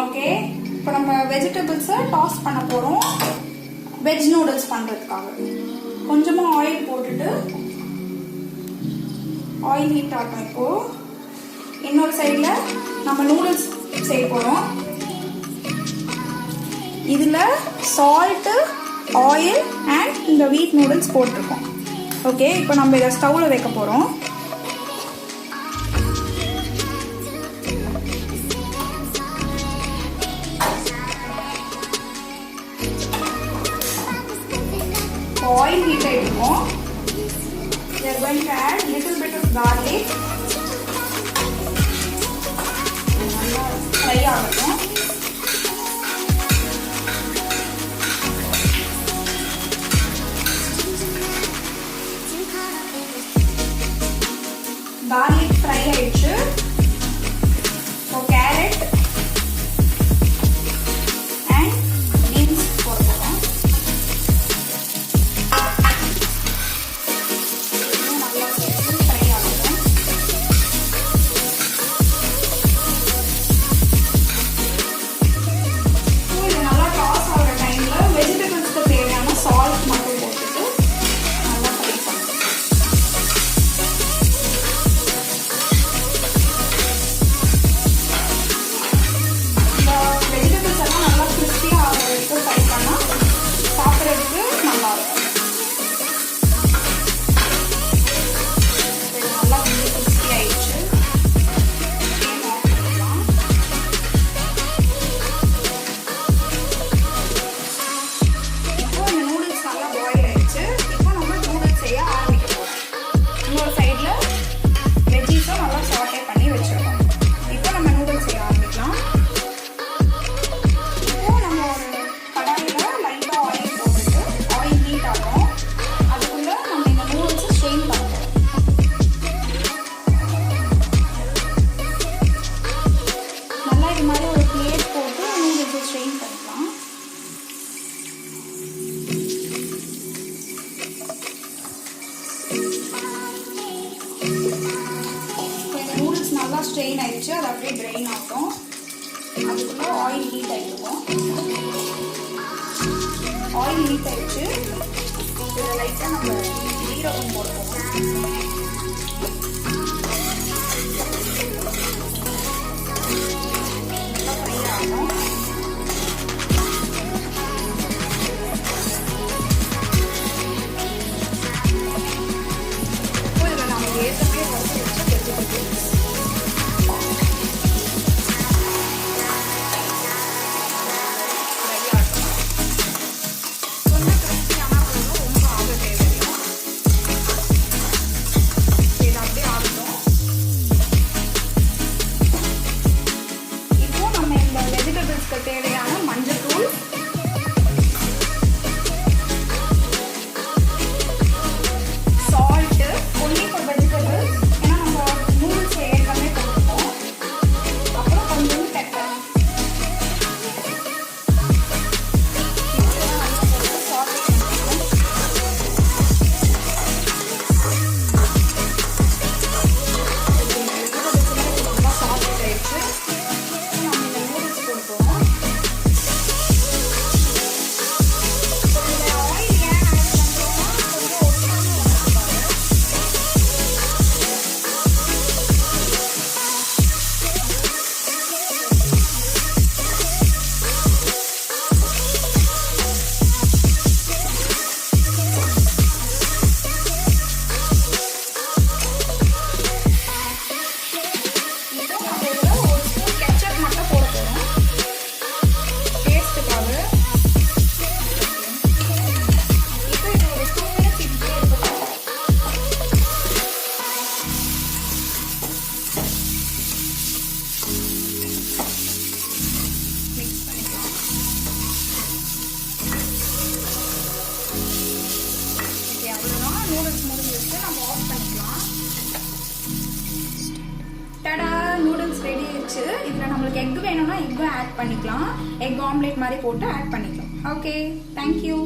Okay, இப்போ நம்ம வெஜிடபிள்ஸை toss பண்ண போகிறோம். வெஜ் நூடுல்ஸ் பண்ணுறதுக்காக கொஞ்சமாக ஆயில் போட்டுட்டு, ஆயில் ஹீட் ஆகணும். இப்போது இன்னொரு சைடில் நம்ம நூடுல்ஸ் செய்ய போகிறோம். இதில் சால்ட்டு, ஆயில் அண்ட் இந்த வீட் நூடுல்ஸ் போட்டிருக்கோம். ஓகே, இப்போ நம்ம இதை ஸ்டவ்வில் வைக்க போகிறோம். Oil heat ஆயிடுவோம். We are going to add little bit of garlic. நல்லா ஃப்ரை ஆகட்டும். garlic ஃப்ரை ஆயிடுச்சு. இப்போ கேரட் அண்ட் பீன்ஸ் போடுறோம். ஸ்ட்ரெயின் ஆயிடுச்சு, அது அப்படியே ட்ரெயின் ஆகும். அதுக்குள்ள ஆயில் ஹீட் ஆகிருக்கும். ஆயில் ஹீட் ஆயிடுச்சு. இதில் லைட்டாக நம்ம ஜீரகம் போடுவோம். நல்லா ஃப்ரை ஆகும். இப்போ இதில் நம்ம ஏற்கனவே வறுத்து வச்ச வெஜிடபிள்ஸ் தேவையான மஞ்சத்தூள், சால்ட்டு, ஒன்லி ஃபார் வெஜிடபிள்ஸ், ஏன்னா நம்ம நூடுல்ஸ் ஏற்கனவே போட்டுருக்கோம். அப்புறம் கொஞ்சம் பெப்பர். நூடுல்ஸ் முடிஞ்சிருச்சு, நம்ம ஆஃப் பண்ணிக்கலாம். டடா, நூடுல்ஸ் ரெடி ஆயிடுச்சு. இதில் நம்மளுக்கு எக் வேணும்னா எக்கும் ஆட் பண்ணிக்கலாம். எக் ஆம்லேட் மாதிரி போட்டு ஆட் பண்ணிக்கலாம். Okay, thank you.